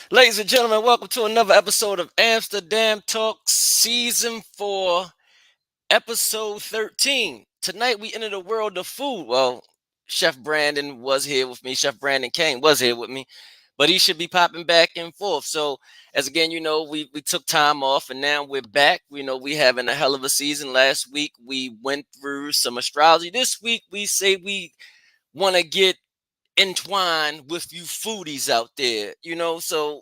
Ladies and gentlemen, welcome to another episode of Amsterdam Talk Season 4, Episode 13. Tonight we enter the world of food. Well, Chef Brandon was here with me. Chef Brandon Caine was here with me, but he should be popping back and forth. So, as again, we took time off and now we're back. We having a hell of a season. Last week we went through some astrology. This week we say we want to get entwined with you foodies out there, so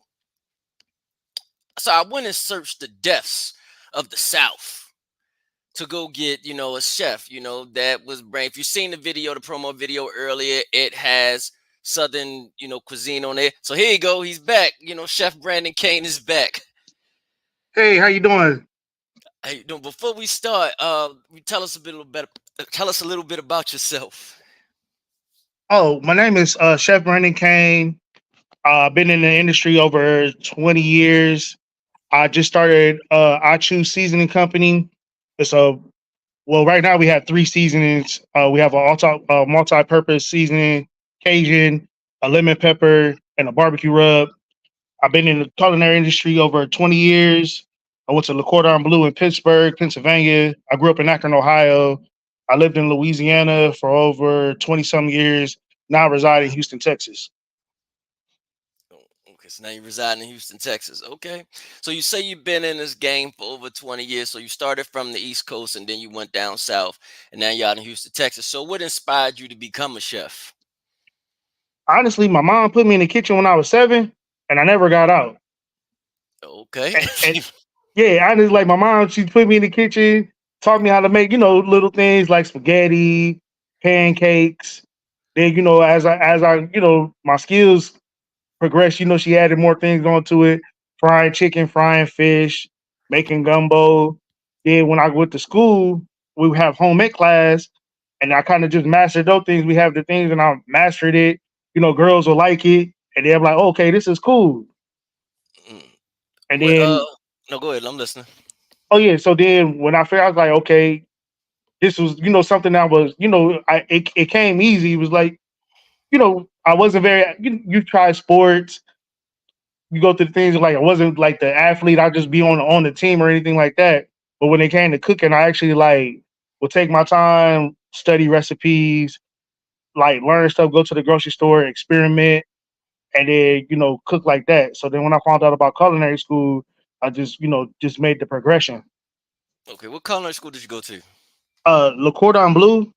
I went and searched the depths of the South to go get, a chef, that was brain. If you've seen the video, the promo video earlier, it has Southern, cuisine on it. So here you go. He's back. Chef Brandon Caine is back. Hey, how you doing? Hey, before we start, tell us a bit better. Tell us a little bit about yourself. Oh, my name is Chef Brandon Caine. I've been in the industry over 20 years. I just started Aachoo Seasoning Company. It's a right now we have three seasonings. We have a multi-purpose seasoning, Cajun, a lemon pepper, and a barbecue rub. I've been in the culinary industry over 20 years. I went to Le Cordon Bleu in Pittsburgh, Pennsylvania. I grew up in Akron, Ohio. I lived in Louisiana for over 20 some years. Now I reside in Houston, Texas. Oh, okay, so now you reside in Houston, Texas. Okay. So you say you've been in this game for over 20 years. So you started from the East Coast and then you went down south and now you're out in Houston, Texas. So what inspired you to become a chef? Honestly, my mom put me in the kitchen when I was 7, and I never got out. Okay. And yeah, I just like my mom. She put me in the kitchen, taught me how to make little things like spaghetti, pancakes. Then as I my skills progressed. She added more things onto it: frying chicken, frying fish, making gumbo. Then when I went to school, we would have home ec class, and I kind of just mastered those things. We have the things, and I mastered it. Girls will like it, and they're like, "Okay, this is cool." Mm. And What then, no, go ahead, I'm listening. oh yeah, so then when I figured, I was like, okay, this was something that was it came easy. It was like I wasn't very you try sports, you go through the things like I wasn't like the athlete. I just be on the team or anything like that. But when it came to cooking, I actually like would take my time, study recipes, like learn stuff, go to the grocery store, experiment, and then cook like that. So then when I found out about culinary school, I just made the progression. Okay, what culinary school did you go to? Le Cordon Bleu.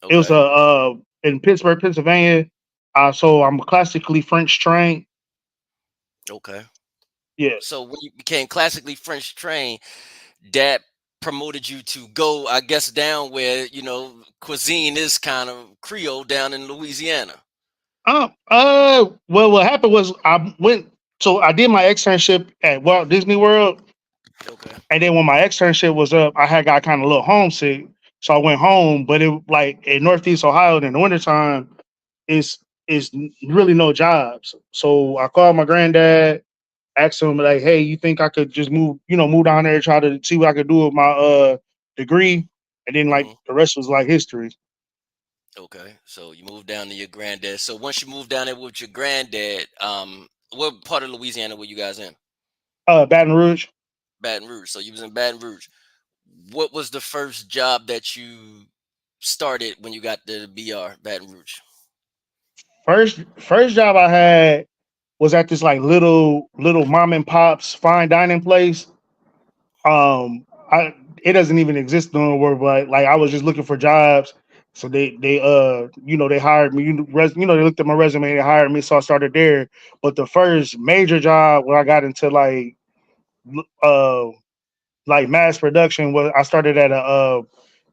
It was Okay. in Pittsburgh, Pennsylvania. So I'm classically French trained. Okay. Yeah. So when you became classically French trained, that promoted you to go, I guess, down where, cuisine is kind of Creole down in Louisiana. Well, what happened was I did my externship at Walt Disney World, Okay. and then when my externship was up, I had got kind of a little homesick, so I went home. But it like in Northeast Ohio in the wintertime, it's really no jobs. So I called my granddad, asked him like, "Hey, you think I could just move down there, try to see what I could do with my degree?" And then like Hmm. the rest was like history. Okay. So you moved down to your granddad. So once you moved down there with your granddad, what part of Louisiana were you guys in? Baton Rouge. Baton Rouge. So you was in Baton Rouge. What was the first job that you started when you got to BR Baton Rouge? First job I had was at this like little mom and pops fine dining place. I It doesn't even exist no more, but like I was just looking for jobs. So they hired me. They looked at my resume, they hired me, so I started there. But the first major job where I got into uh like mass production was I started at a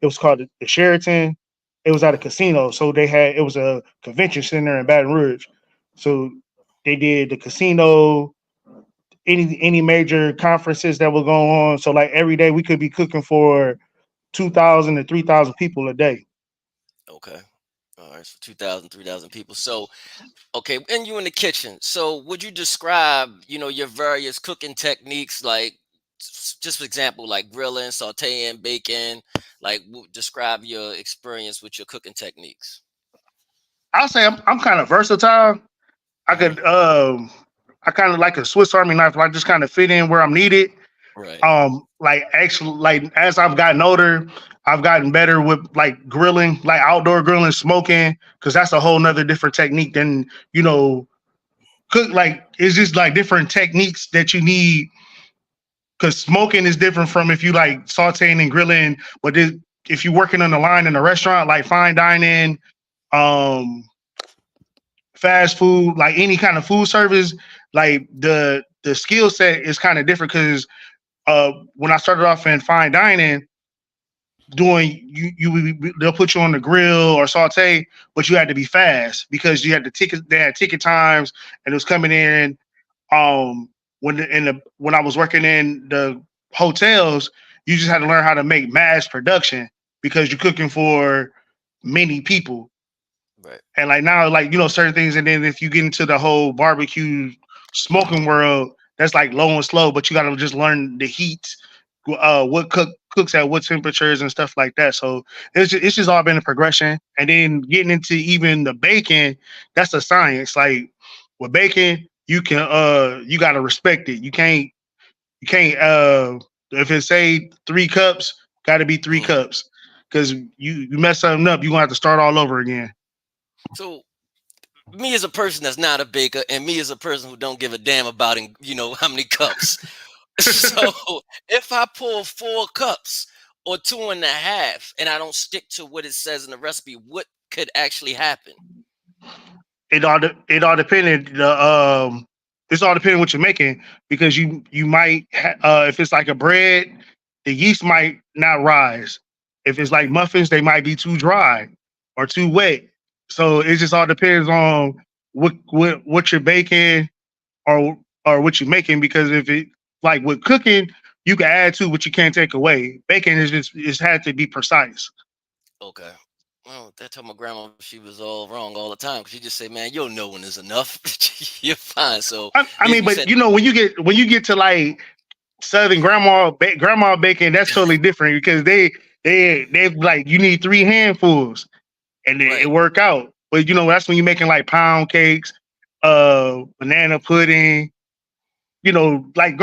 it was called the Sheraton. It was at a Hmm. casino. So it was a convention center in Baton Rouge. So they did the casino, any major conferences that were going on. So like every day we could be cooking for 2,000 to 3,000 people a day. Okay. All right. So 2,000, 3,000 people. So, okay. And you in the kitchen. So would you describe, your various cooking techniques, like just for example, like grilling, sauteing, baking, like describe your experience with your cooking techniques? I'll say I'm kind of versatile. I Hmm. could I kind of like a Swiss Army knife, like just kind of fit in where I'm needed. Right. Like actually, like as I've gotten older, I've gotten better with like grilling, like outdoor grilling, smoking, because that's a whole nother different technique than cook. Like it's just like different techniques that you need because smoking is different from if you like sauteing and grilling. But if you're working on the line in a restaurant, like fine dining, um, fast food, like any kind of food service, like the skill set is kind of different because when I started off in fine dining, doing they'll put you on the grill or saute, but you had to be fast because you had the ticket. They had ticket times, and it was coming in. When I was working in the hotels, you just had to learn how to make mass production because you're cooking for many people. Right. And like now, like certain things, and then if you get into the whole barbecue smoking world, that's like low and slow, but you got to just learn the heat, what cooks at what temperatures and stuff like that. So it's just all been a progression, and then getting into even the baking, that's a science. Like with baking, you got to respect it. You can't if it say 3 cups, got to be three Mhm. cups because you mess something up, you gonna have to start all over again. So me as a person that's not a baker, and me as a person who don't give a damn about how many cups. So if I pull 4 cups or 2.5, and I don't stick to what it says in the recipe, what could actually happen? It all depended it's all depending what you're making because you might if it's like a bread, the yeast might not rise. If it's like Okay. muffins, they might be too dry or too wet. So it just all depends on what you're baking or what you're making because if it like with cooking, you can add to what you can't take away. Baking is just it's had to be precise. Okay. Well, that told my grandma she was all wrong all the time because she just say, "Man, you'll know when is enough. You're fine." So I mean, you but said, when you get to like Southern grandma baking, that's totally different because they like you need 3 handfuls and it right. work out. But that's when you're making like pound cakes, banana pudding, like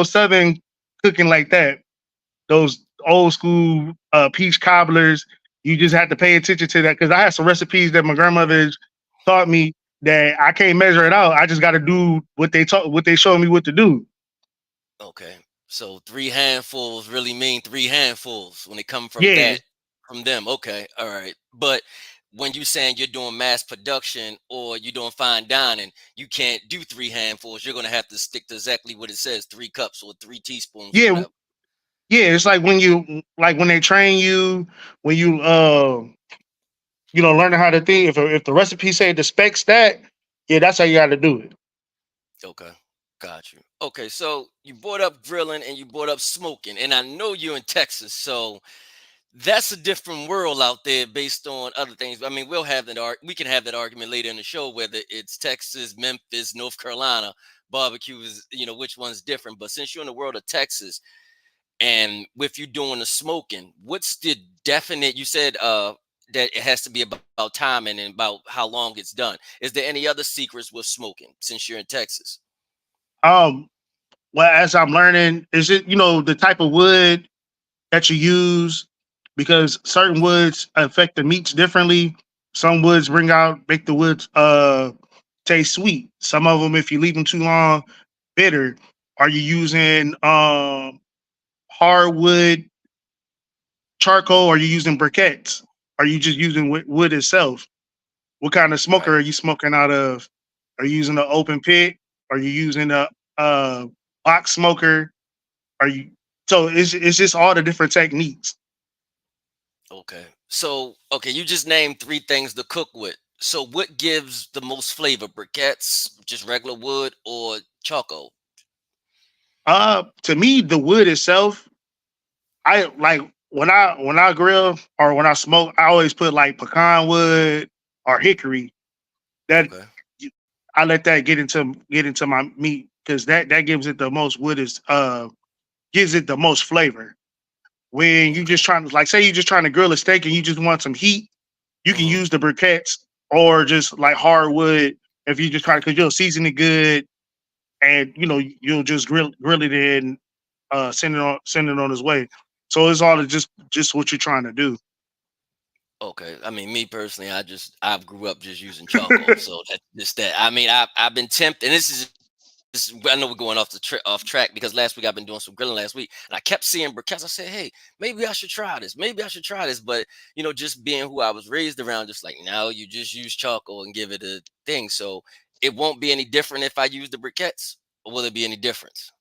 Southern cooking like that. Those old school peach cobblers. You just have to pay attention to that because I had some recipes that my grandmother taught me that I can't measure it out. I just got to do what they showed me what to do. Okay. So 3 handfuls really mean 3 handfuls when they come from Yeah, from them. Okay. All right. But when you saying you're doing mass production or you're doing fine dining, you can't do 3 handfuls. You're gonna have to stick to exactly what it says, 3 cups or 3 teaspoons or yeah, whatever. yeah. It's like when they train you, when learning how to think. If the recipe say the specs that, yeah, that's how you got to do it. Okay. Got you. Okay, so you brought up grilling and you brought up smoking, and I know you're in Texas, so that's a different world out there based on other things. I mean, we can have that argument later in the show whether it's Texas, Memphis, North Carolina, barbecue is, which one's different. But since you're in the world of Texas and with you doing the smoking, what's the definite you said that it has to be about timing and about how long it's done. Is there any other secrets with smoking since you're in Texas? Um, well, as I'm learning, is it the type of wood that you use because certain woods affect the meats differently. Some woods make the woods taste sweet. Some of them, if you leave them too long, bitter. Are you using hardwood charcoal? Are you using briquettes? Are you just using wood itself? What kind of smoker Right. are you smoking out of? Are you using an open pit? Are you using a box smoker? Are you so it's just all the different techniques. Okay. So, okay, you just named 3 things to cook with. So, what gives the most flavor? Briquettes, just regular wood, or charcoal? To me, the wood itself, I like when I grill or when I smoke, I always put like pecan wood or hickory. That Okay. I let that get into my meat because that gives it the most wood is gives it the most flavor. When you Okay. just trying to like say you just trying to grill a steak and you just want some heat, you can Hmm. use the briquettes or just like hardwood if you just trying to because you'll season it good and you'll just grill it and send it on his way. So it's all just what you're trying to do. Okay, I mean, me personally, I grew up just using charcoal, so that's just that. I mean, I've been tempted, and this I know we're going off track because last week I've been doing some grilling last week, and I kept seeing briquettes. I said, hey, maybe I should try this. Maybe I should try this. But just being who I was raised around, just like now you just use charcoal and give it a thing. So it won't be any different if I use the briquettes, or will it be any difference?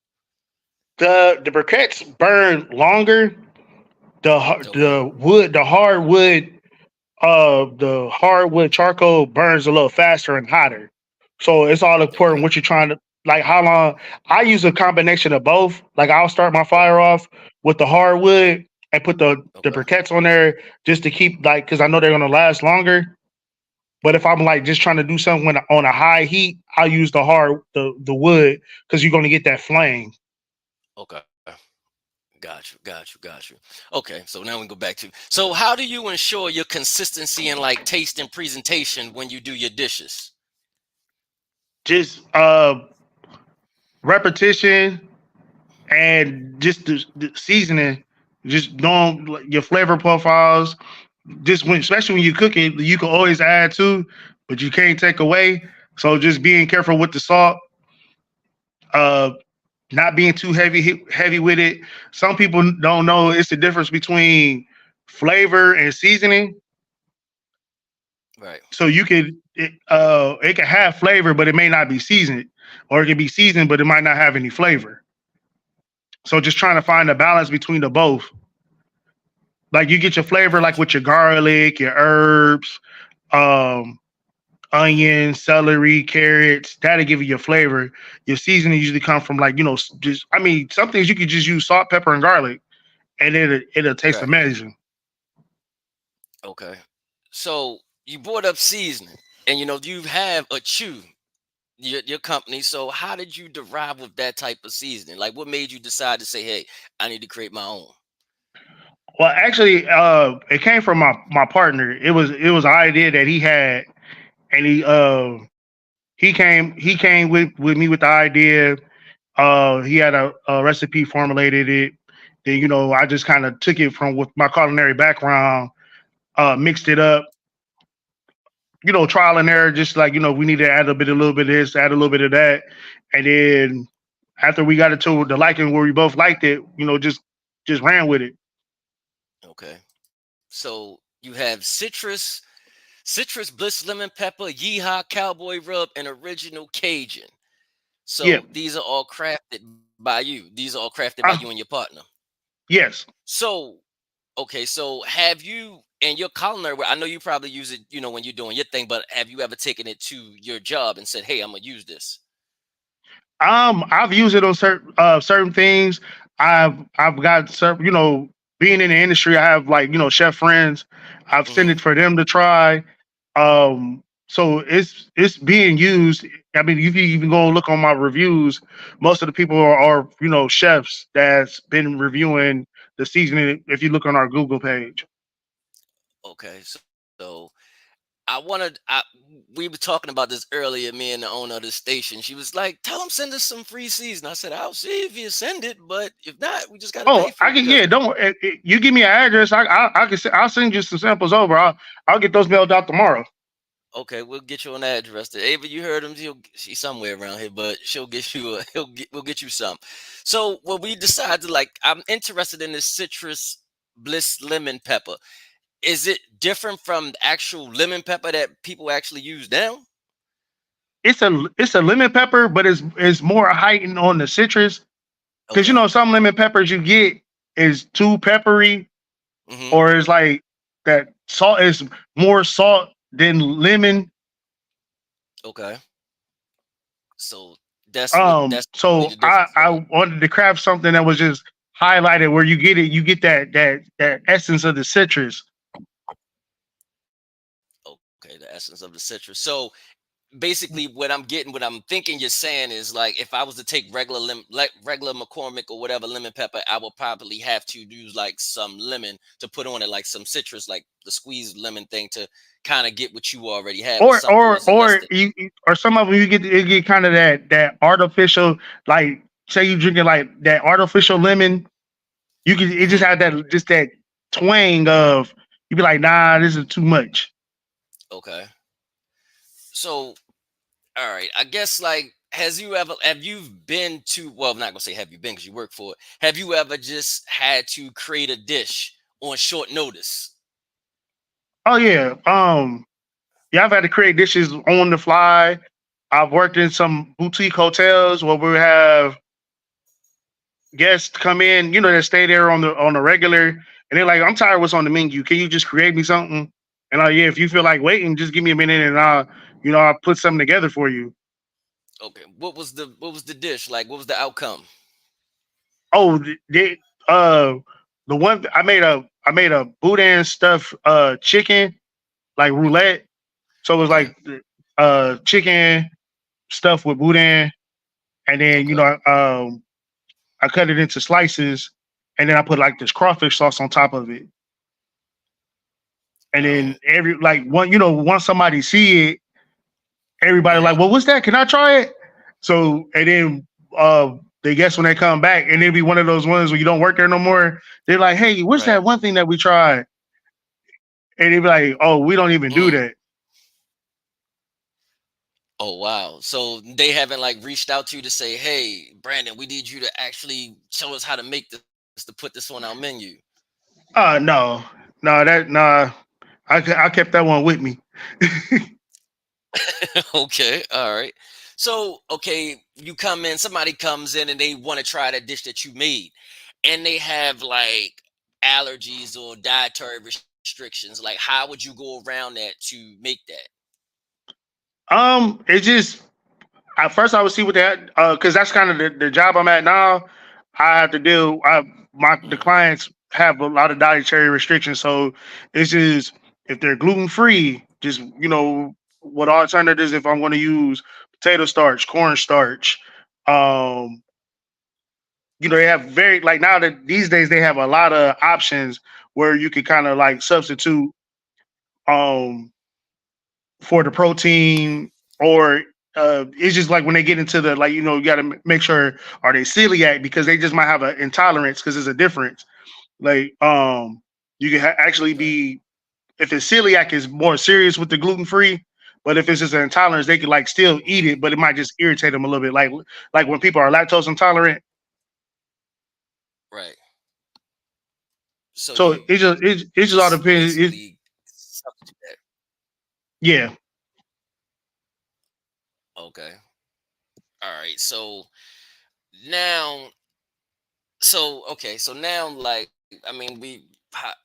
The briquettes burn longer. Okay, The hardwood the hardwood charcoal burns a little faster and hotter. So it's all important okay, what you're trying to like how long. I use a combination of both. Like I'll start my fire off with the hardwood and put the okay, briquettes on there just to keep like because I know they're gonna last longer. But if I'm like just trying to do something on a high heat, I'll use the wood because you're gonna get that flame. okay. Got you. Okay, so now we can go back to. So, how do you ensure your consistency in like taste and presentation when you do your dishes? Just repetition and just the seasoning, just knowing like, your flavor profiles. Just when, especially when you cook it, you can always add to, but you can't take away. So just being careful with the salt, uh, not being too heavy with it. Some people don't know it's the difference between flavor and seasoning. Right. So it can have flavor, but it may not be seasoned, or it can be seasoned, but it might not have any flavor. So just trying to Okay. find a balance between the both. Like you get your flavor like Got you. with your garlic, your herbs, um, Hmm. onion, celery, carrots. That'll give you your flavor. Your seasoning usually come from like just I mean, some things you could just use salt, pepper, and garlic, and it'll taste Right. amazing. Okay. So you brought up seasoning, and you have a chew your company. So how did you derive with that type of seasoning? Like, what made you decide to say, "Hey, I need to create my own"? Well, actually, it came from my partner. It was an idea that he had, and he came with me with the idea. He had a recipe, formulated it. Then I just kind of took it from with my culinary background, mixed it up, trial and error, just like, we need to add a little bit of this, add a little bit of that. And then after we got it to the liking where we both liked it, just ran with it. Okay. So you have citrus bliss lemon pepper, yeehaw cowboy rub, and original Cajun. Yeah. So these are all crafted by you. These are all crafted by you and Uh, your partner. yes. So okay, so have you and your culinary? I know you probably use it, when you're doing your thing. But have you ever taken it to your job and said, "Hey, I'm gonna use this"? I've used it on certain things. I've got certain, being in the industry, I have like, chef friends. I've sent Hmm. it for them to try. So it's being used. I mean, if you even go look on my reviews, most of the people are chefs that's been reviewing the seasoning. If you look on our Google page, Okay, so I we were talking about this earlier. Me and the owner of the station. She was like, "Tell them send us some free season." I said, "I'll see if you send it, but if not, we just got to oh, pay I for it can because." yeah. Don't you give me an address? I can I'll send you some samples over. I'll get those mailed out tomorrow. Okay, we'll get you an address. There. Ava, you heard him. She's somewhere around here, but she'll get you. We'll get you some. So when we decide to like, I'm interested in this citrus bliss lemon pepper. Is it different from the actual lemon pepper that people actually use now? It's a lemon pepper, but it's more heightened on the citrus because Okay. some lemon peppers you get is too peppery, Hmm. or it's like that salt is more salt than lemon. Okay. So that's really So the I difference, I right? wanted to craft something that was just highlighted where you get that essence of the citrus. Okay, the essence of the citrus. So basically what I'm getting, what I'm thinking you're saying is like if I was to take like regular McCormick or whatever lemon pepper, I would probably have to use like some lemon to put on it, like some citrus, like the squeezed lemon thing to kind of get what you already have, or something a little less than. Or some of them you get kind of that artificial, like say you drinking like that artificial lemon. You can it just Hmm. had that twang of you be like, nah, this is too much. Okay. So, all right. I guess like have you been to, well, I'm not gonna say have you been because you work for it. Have you ever just had to create a dish on short notice? Oh yeah. Yeah, I've had to create dishes on the fly. I've worked in some boutique hotels where we have guests come in, that stay there on the regular, and they're like, "I'm tired of what's on the menu. Can you just create me something?" And yeah, if you feel like waiting, just give me a minute, and I'll put something together for you. Okay. What was the dish? Like what was the outcome? Oh, the one I made a boudin stuffed chicken like roulette. So it was Okay. like chicken stuffed with boudin, and then Okay. I cut it into slices, and then I put like this crawfish sauce on top of it. And Oh, then once somebody see it, everybody like, right. well, what's that? Can I try it? So and then they guess when they come back, and it'll be one of those ones where you don't work there no more. They're like, hey, what's Right. that one thing that we tried? And they'd be like, oh, we don't even do Mm. that. Oh wow. So they haven't like reached out to you to say, "Hey, Brandon, we need you to actually show us how to make this to put this on our menu." No, no, that nah. I kept that one with me. Okay. All right. So, okay, you come in, somebody comes in and they want to try that dish that you made and they have like allergies or dietary restrictions. Like how would you go around that to make that? It just at first I would see what that because that's kind of the job I'm at now. I have to deal. The Mhm. clients have a lot of dietary restrictions, so it's just if they're gluten free, just what alternatives if I'm going to use potato starch, corn starch. Um, they have very like now that these days they have a lot of options where you can kind of like substitute um for the protein or it's just like when they get into the like you got to make sure are they celiac because they just might have an intolerance because there's a difference like you can actually Right. be if it's celiac is more serious with the gluten free, but if it's just an intolerance they could like still eat Mhm. it but it might just irritate them a little bit like when people are lactose intolerant. Right. So So you it just all just depends basically substitute that. yeah. Okay. All right. Now so now like I mean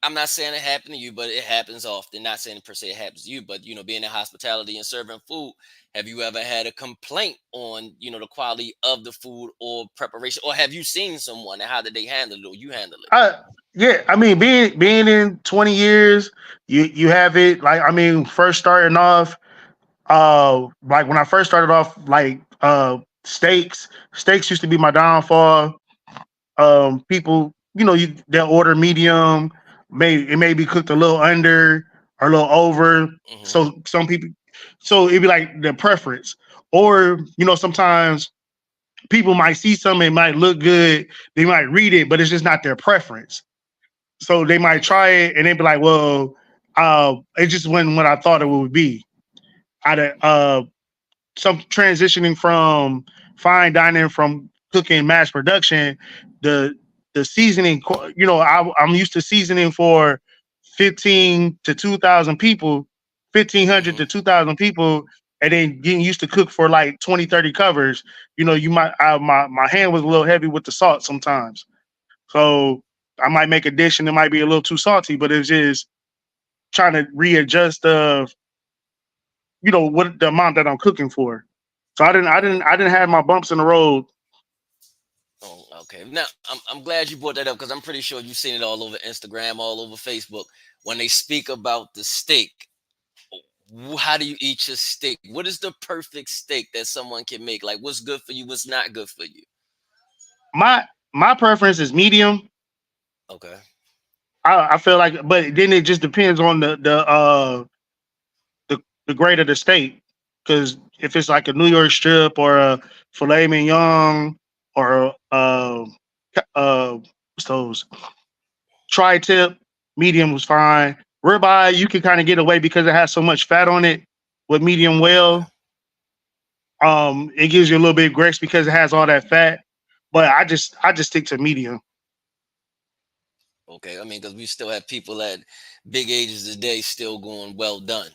I'm not saying it happened to you, but it happens often. Not saying per se it happens to you, but being in hospitality and serving food, have you ever had a complaint on the quality of the food or preparation, or have you seen someone and how did they handle it or you handle it? I Yeah, I mean being in 20 years, you have it like I mean first starting off like when I first started off like steaks used to be my downfall. People, they'll order medium, it may be cooked a little under or a little over. Hmm. So some people so it'd be like the preference. Or, sometimes people might see something, it might look good, they might read it, but it's just not their preference. So they might Okay. try it and they'd be like, well, it just wasn't what I thought it would be. I'd some transitioning from fine dining from cooking mass production, the the seasoning, I'm used to seasoning for 15 to 2,000 people, 1,500 Hmm. to 2,000 people, and then getting used to cook for like 20, 30 covers. My hand was a little heavy with the salt sometimes. So I might make a dish and it might be a little too salty, but it's just trying to readjust what the amount that I'm cooking for. So Right. I didn't have my bumps in the road. Oh, okay. Now I'm glad you brought that up because I'm pretty sure you've seen it all over Instagram, all over Facebook when they speak about the steak. How do you eat your steak? What is the perfect steak that someone can make? Like, what's good for you? What's not good for you? My preference is medium. Okay. I feel like, but then it just depends on the the grade of the steak. Because if it's like a New York strip or a filet mignon or what's those tri tip, medium was fine. Ribeye, you can kind of get away because it has so much fat on it with medium Okay. well. It gives you a little bit of grace because it has all that fat. But I just stick to medium. Okay. I mean, because we still have people at big ages today still going well done,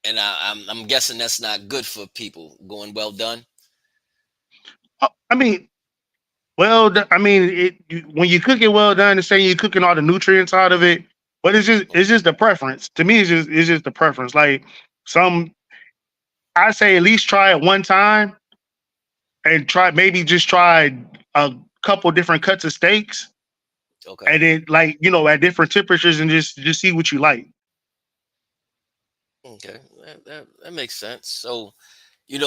and I'm guessing that's not good for people going well done. I mean, I mean, when you cook it well done, it's saying you're cooking all the nutrients out of it. But it's just the preference. To me, it's just the preference. Like some, I say at least try it one time and try a couple different cuts of steaks, Okay. and then like at different temperatures and just see what you like. Okay. That makes sense. So,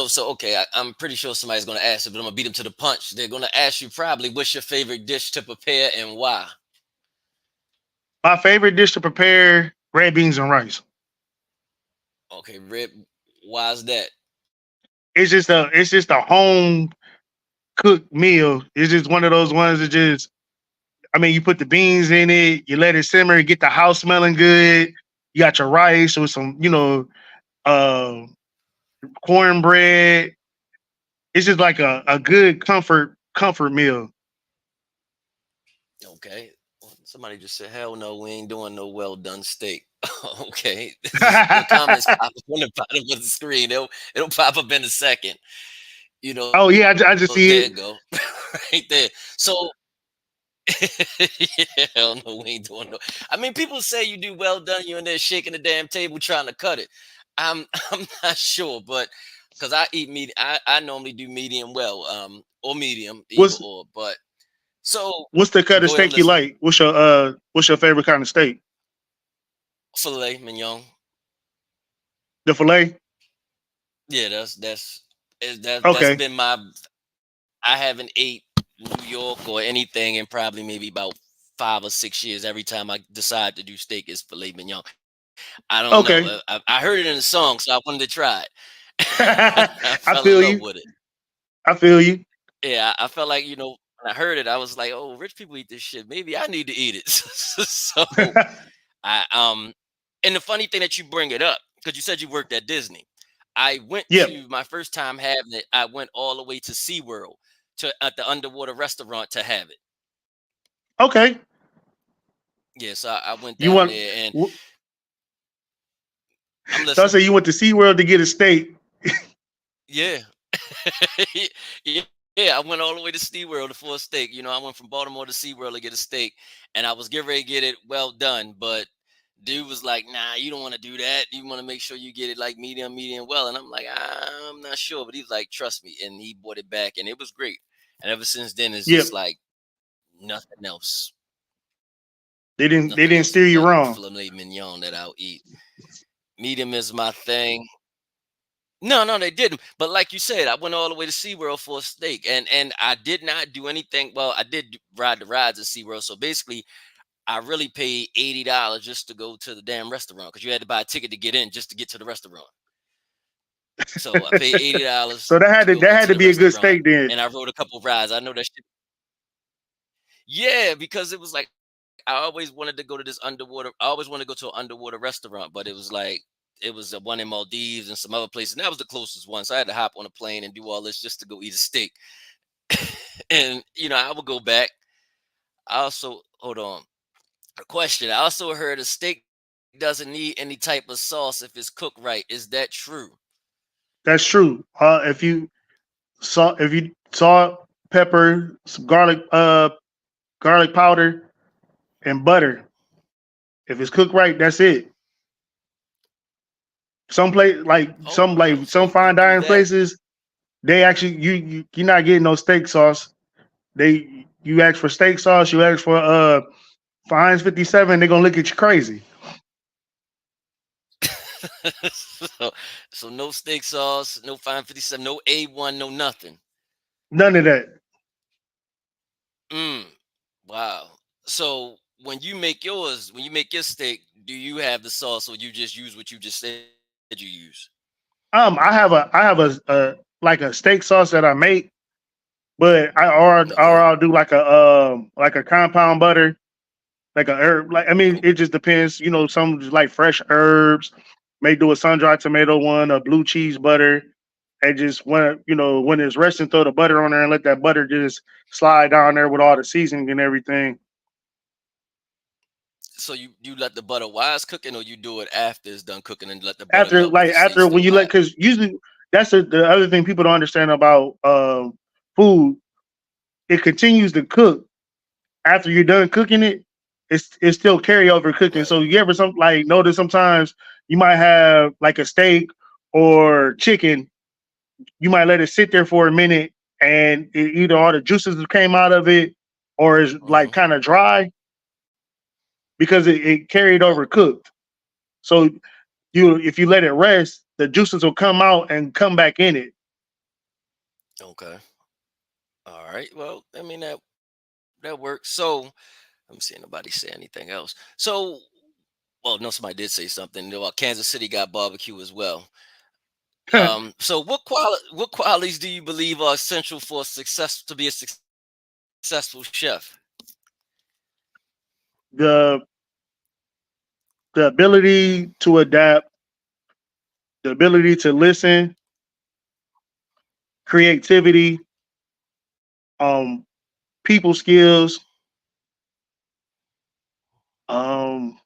so okay, I'm pretty sure somebody's going to ask it, but I'm going to beat them to the punch. They're going to ask you probably what's your favorite dish to prepare and why. My favorite dish to prepare: red beans and rice. Okay, Rip, why is that? It's just a home cooked meal. It's just one of those ones that just, I mean, you put the beans in it, you let it simmer, get the house smelling good. You got your rice with some, uh, cornbread. It's just like a good comfort meal. Okay. Well, somebody just said, hell no, we ain't doing no well done steak. Okay. The comments pop up on the bottom of the screen. It'll pop up in a second. Oh yeah, I just see There you it. go. Right there. So yeah, hell no, we ain't doing no. I mean, people say you do well done, you're in there shaking the damn table trying to cut it. I'm I'm not sure, but because I eat meat, I normally do medium well, or medium, either What's or. But so what's the cut of go ahead, I'm steak you listening. like? What's your favorite kind of steak? Filet mignon. The filet? Yeah, that's Okay. been my. I haven't ate New York or anything in probably maybe about 5 or 6 years. Every time I decide to do steak, it's filet mignon. I don't know. Okay. I heard it in a song, so I wanted to try it. I I fell in feel love you. with it. I feel you. Yeah, I felt like when I heard it, I was like, "Oh, rich people eat this shit. Maybe I need to eat it." So I and the funny thing that you bring it up because you said you worked at Disney. I went Yep. to my first time having it. I went all the way to SeaWorld to at the underwater restaurant to have it. Okay. Yes, I went You down want? there and w- I'm So I listening. say you went to SeaWorld to get a steak. Yeah. Yeah, yeah, I went all the way to SeaWorld for a steak. I went from Baltimore to SeaWorld to get a steak, and I was getting ready to get it well done. But dude was like, "Nah, you don't want to do that. You want to make sure you get it like medium well." And I'm like, "I'm not sure," but he's like, "Trust me," and he brought it back, and it was great. And ever since then, it's just Yep. like nothing else, They didn't steer you but wrong. filet mignon that I'll eat. Medium is my thing. No, no, they didn't. But like you said, I went all the way to SeaWorld for a steak. And I did not do anything. Well, I did ride the rides at SeaWorld. So basically, I really paid $80 just to go to the damn restaurant because you had to buy a ticket to get in just to get to the restaurant. So I paid $80 So that had to to go that had into to the be a good restaurant steak then. and I rode a couple rides. I know that shit. Yeah, because it was like I always wanted to go to this underwater. I always wanted to go to an underwater restaurant, but it was like it was a one in Maldives and some other places. And that was the closest one. So I had to hop on a plane and do all this just to go eat a steak. And I would go back. I also hold on. A question. I also heard a steak doesn't need any type of sauce if it's cooked right. Is that true? That's true. If you salt, pepper, some garlic powder, and butter. If it's cooked right, that's it. Some place Oh wow. some So you fine do dining that. places, they actually you're not getting no steak sauce. You ask for steak sauce, you ask for Heinz 57, they're gonna look at you crazy. so, so no steak sauce, no 557, no A1, no nothing. None of that. Mm, wow. So when you make your steak, do you have the sauce or you just use what you just said you use? I have a like a steak sauce that I make, but or Okay. I'll do like a compound butter, like a herb. Like I mean, Oh, it just depends. You know, some just like fresh herbs. May do a sun dried tomato one, a blue cheese butter, and just when it's resting, throw the butter on there and let that butter just slide down there with all the seasoning and everything. so you let the butter while it's cooking, or you do it after it's done cooking and let the butter After melt because like you say you after when still you let hot. because usually that's the other thing people don't understand about food. It continues to cook after you're done cooking it. It's still carryover cooking. Right. So you ever some like notice sometimes you might have like a steak or chicken. You might let it sit there for a minute, and either all the juices that came out of it or is like Hmm. kind of dry because it carried Right. over cooked. So you if you let it rest, the juices will come out and come back in it. Okay. All right. Well, I mean that works. So I'm seeing nobody say anything else. So, well, no, somebody did say something. Kansas City got barbecue as well. So what qualities do you believe are essential for success to be a successful chef? the the ability to adapt, the ability to listen, creativity, um, people skills. Um,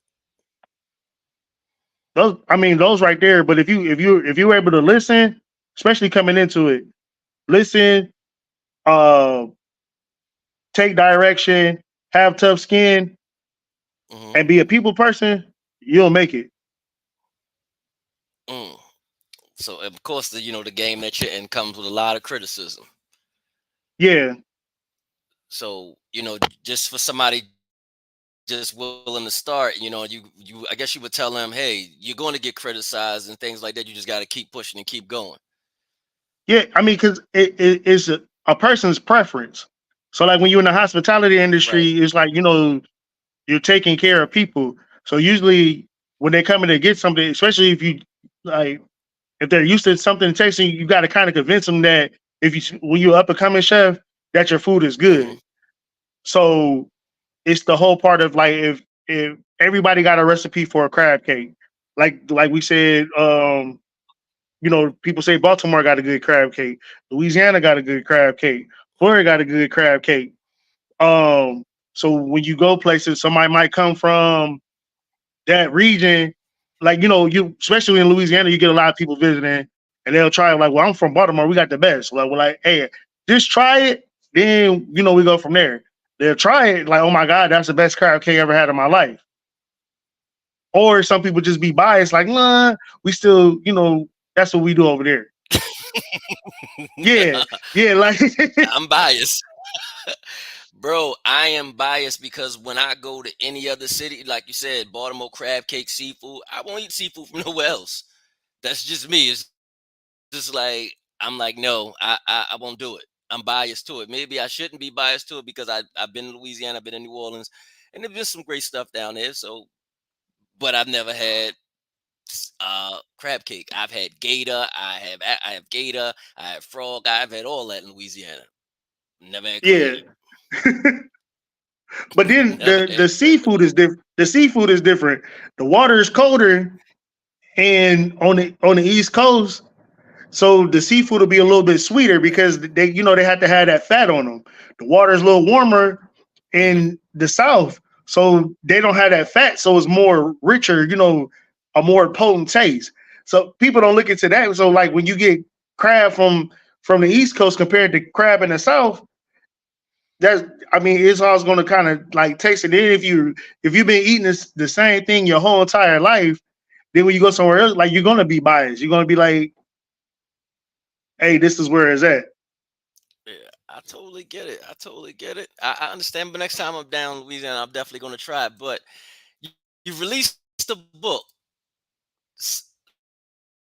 those right there. But if you're able to listen, especially coming into it, listen, uh, take direction, have tough skin, Hmm. and be a people person, you'll make it. Mm. So of course the game that you're in comes with a lot of criticism. Yeah, So just for somebody just willing to start, you I guess you would tell them, hey, you're going to get criticized and things like that. You just got to keep pushing and keep going. yeah. I mean, because it's a person's preference. So like when you're in the hospitality Right. industry, it's like you're taking care of people. So usually when they come in to get something, especially if you like if they're used to something tasting, you got to kind of convince them that if you when you're up and coming chef, that your food is Hmm. good. So it's the whole part of like if everybody got a recipe for a crab cake, like we said, people say Baltimore got a good crab cake, Louisiana got a good crab cake, Florida got a good crab cake. Um, so when you go places, somebody might come from that region, like you especially in Louisiana, you get a lot of people visiting, and they'll try it. Like, well, I'm from Baltimore, we got the best. Like, we're like, hey, just try it, then we go from there. They'll try it, like, oh my god, that's the best crab cake I ever had in my life. Or some people just be biased, like, nah, we still, that's what we do over there. Yeah, yeah, like, I'm biased. Bro, I am biased because when I go to any other city, like you said, Baltimore crab cake, seafood, I won't eat seafood from nowhere else. That's just me. It's just like I'm like, no, I won't do it. I'm biased to it. Maybe I shouldn't be biased to it because I've been in Louisiana, I've been in New Orleans, and there's been some great stuff down there. So, but I've never had crab cake. I've had gator. I have gator. I have frog. I've had all that in Louisiana. Never had yeah. crab. But then Never the had the crab. seafood is different. The seafood is different. The water is colder, and on the East Coast, so the seafood will be a little bit sweeter because they have to have that fat on them. The water is a little warmer Hmm. in the South, so they don't have that fat, so it's more richer. A more potent taste. So people don't look into that. So like when you get crab from the East Coast compared to crab in the South, that's I mean it's always going to kind of like taste it. Then if you've been eating the same thing your whole entire life, then when you go somewhere else, like you're going to be biased. You're going to be like, hey, this is where it's at. Yeah, I totally get it. I totally get it. I understand. But next time I'm down in Louisiana, I'm definitely going to try it. But you've released a book.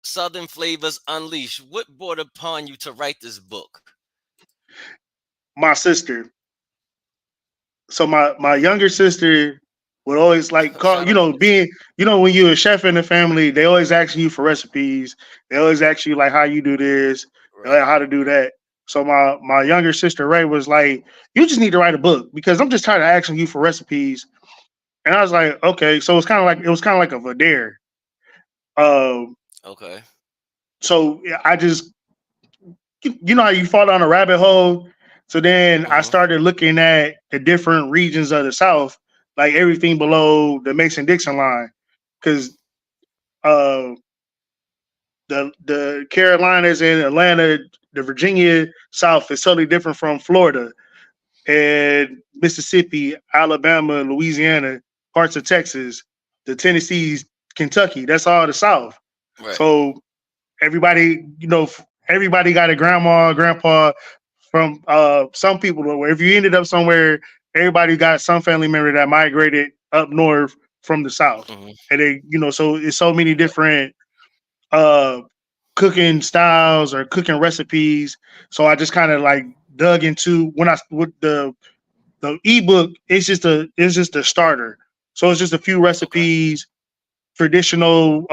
Southern Flavors Unleashed. What brought upon you to write this book? My sister. So my younger sister would always like call, Shout out. being, when you're a chef in the family, they always asking you for recipes. They always ask you like how you do this, Right. how to do that. So my younger sister Ray was like, you just need to write a book because I'm just tired of asking you for recipes. And I was like, okay. So it was kind of like a dare. Um, Okay. so yeah, I just, how you fall down a rabbit hole. So then I Mm-hmm. started looking at the different regions of the South, like everything below the Mason Dixon line, because uh, the Carolinas and Atlanta, the Virginia South is totally different from Florida and Mississippi, Alabama, Louisiana, parts of Texas, the Tennessees, Kentucky. That's all the South. Right. So everybody, everybody got a grandma, grandpa from some people. Where if you ended up somewhere, everybody got some family member that migrated up north from the south, Mm-hmm. and they, so it's so many different uh cooking styles or cooking recipes. So I just kind of like dug into when I with the ebook. It's just a starter. So it's just a few Okay. recipes, traditional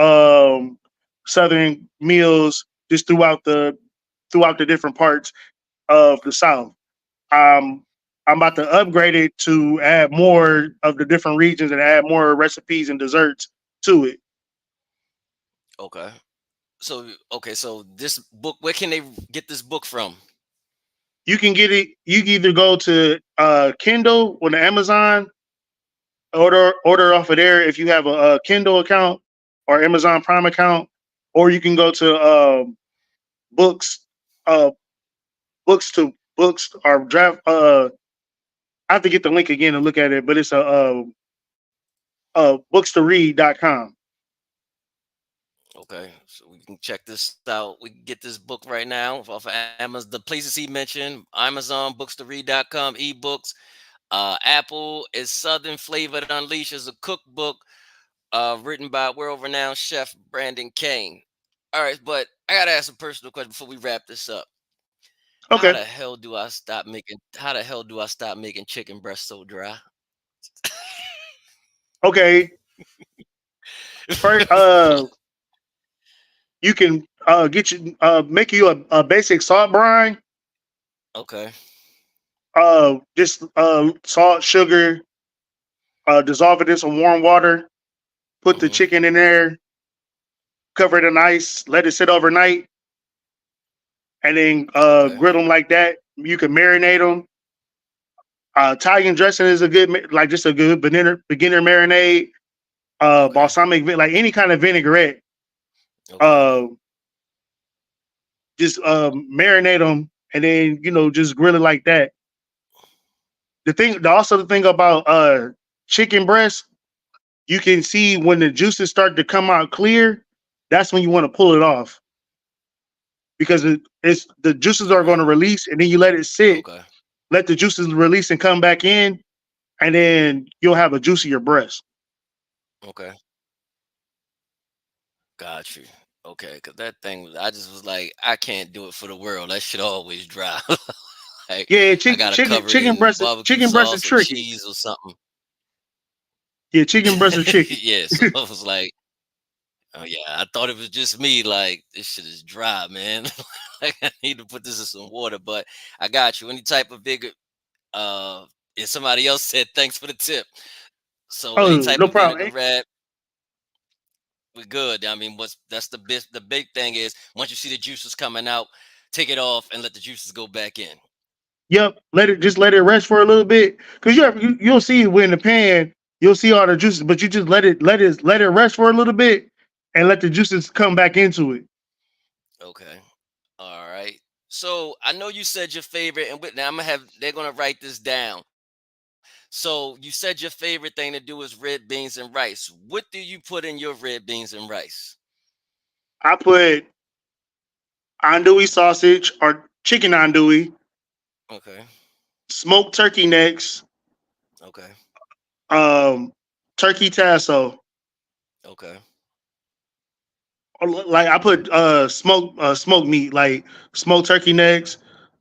southern meals just throughout the different parts of the South. Um, I'm about to upgrade it to add more of the different regions and add more recipes and desserts to it. Okay. So this book, where can they get this book from? You can get it. You can either go to Kindle on the Amazon, order off of there if you have a Kindle account or Amazon Prime account, or you can go to books, uh, books or draft. I have to get the link again and look at it, but it's bookstoread.com. Okay, so we can check this out. We can get this book right now off of Amazon. The places he mentioned: Amazon, bookstoread.com, ebooks. Apple is Southern Flavored Unleashed is a cookbook written by world-renowned chef Brandon Caine. All right, but I gotta ask a personal question before we wrap this up. How Okay. the hell do I stop making? How the hell do I stop making chicken breast so dry? Okay. First, you can make you a basic salt brine. Okay. Just salt, sugar, dissolve it in some warm water. Put the Hmm. chicken in there, cover it in ice, let it sit overnight, and then Okay. grill them like that. You can marinate them. Italian dressing is a good, like just a good beginner marinade. Okay. Balsamic, like any kind of vinaigrette. Okay. Uh, just marinate them, and then just grill it like that. The thing about chicken breast, you can see when the juices start to come out clear. That's when you want to pull it off because it's the juices are Okay. going to release, and then you let it sit, Okay. let the juices release and come back in, and then you'll have a juicier breast. Okay. Got you. Okay, because that thing was, I just was like, I can't do it for the world. That shit always dry. Like, Yeah, I gotta cover it in barbecue chicken breast is sauce or tricky. cheese or something. Yeah, chicken breasts are tricky. Yeah, so I was like, oh yeah, I thought it was just me. Like, this shit is dry, man. Like, I need to put this in some water. But I got you. Any type of bigger, uh, and somebody else said thanks for the tip. So any Oh, type no of problem. vinegar wrap, we're good. I mean, what's that's the big thing is once you see the juices coming out, take it off and let the juices go back in. Yep, let it rest for a little bit because you'll see when in the pan you'll see all the juices, but you just let it rest for a little bit and let the juices come back into it. Okay. All right. So I know you said your favorite, and now I'm gonna have they're gonna write this down. So you said your favorite thing to do is red beans and rice. What do you put in your red beans and rice? I put andouille sausage or chicken andouille, Okay. smoked turkey necks, Okay. um, turkey tasso, Okay. Like I put smoked meat, like smoked turkey necks,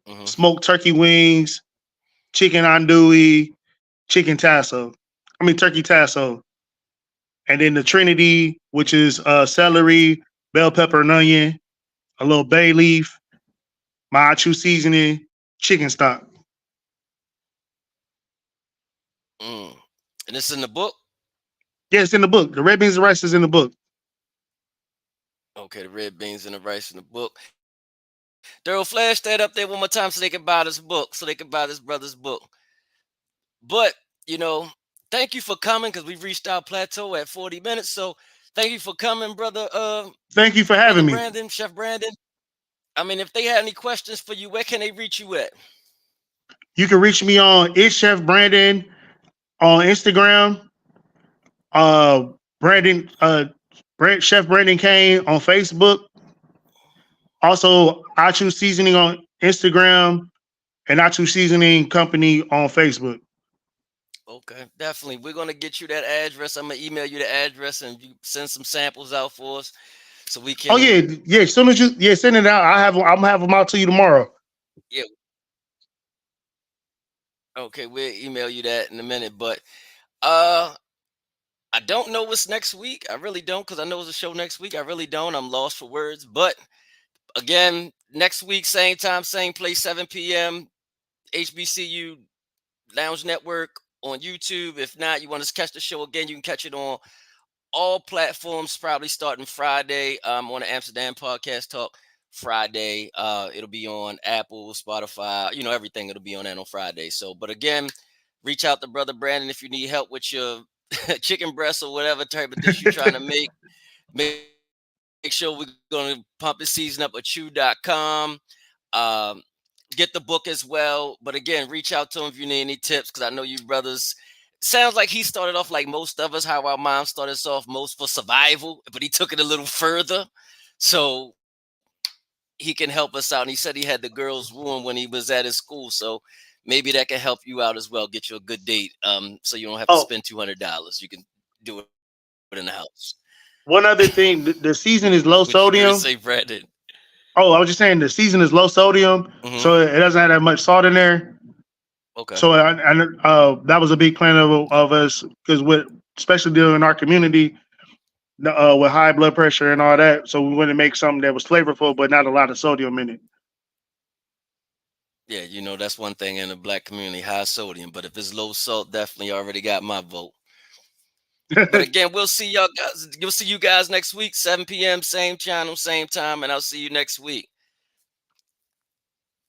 Hmm. smoked turkey wings, chicken andouille, chicken tasso. I mean turkey tasso, and then the Trinity, which is celery, bell pepper, and onion, a little bay leaf, my Aachoo seasoning, chicken stock. Mm. And it's in the book. Yeah, it's in the book. The red beans and rice is in the book. Okay, the red beans and the rice in the book. Daryl, flash that up there one more time so they can buy this book, so they can buy this brother's book. But you know, thank you for coming because we've reached our plateau at 40 minutes. So thank you for coming, brother. Thank you for Brother having me. Brandon, Chef Brandon. I mean, if they had any questions for you, where can they reach you at? You can reach me on It's Chef Brandon on Instagram. Uh, Brandon, Chef Brandon Caine on Facebook. Also, Aachoo Seasoning on Instagram and Aachoo Seasoning Company on Facebook. Okay, definitely. We're gonna get you that address. I'm gonna email you the address and you send some samples out for us so we Oh can. yeah, yeah. As soon as you send it out, I'm gonna have them out to you tomorrow. Yeah. Okay, we'll email you that in a minute. But uh, I don't know what's next week. I really don't because I know it's a show next week. I really don't. I'm lost for words. But again, next week, same time, same place, 7 p.m. HBCU Lounge Network on YouTube. If not, you want to catch the show again, you can catch it on all platforms, probably starting Friday. On the Amsterdam Podcast Talk Friday. It'll be on Apple, Spotify, everything. It'll be on that on Friday. So, but again, reach out to Brother Brandon if you need help with your chicken breast or whatever type of dish you're trying to make. Make sure we're going to pump the season up at chew.com. Um, get the book as well. But again, reach out to him if you need any tips because I know you brothers. Sounds like he started off like most of us, how our mom started us off most for survival, but he took it a little further. So he can help us out. And he said he had the girls wooing when he was at his school. So maybe that can help you out as well. Get you a good date. So you don't have to Oh, spend $200. You can do it in the house. one other thing, the What season you is gonna low say, sodium. Brandon? Oh, I was just saying the season is low sodium, Mm-hmm. so it doesn't have that much salt in there. Okay. So that was a big plan of us because with especially dealing in our community with high blood pressure and all that. So we wanted to make something that was flavorful but not a lot of sodium in Yeah, that's one thing in the black community, high sodium. But if it's low salt, definitely already got my vote. But it. again, we'll see y'all guys. We'll see you guys next week, 7 p.m., same channel, same time, and I'll see you next week.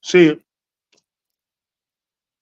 See it.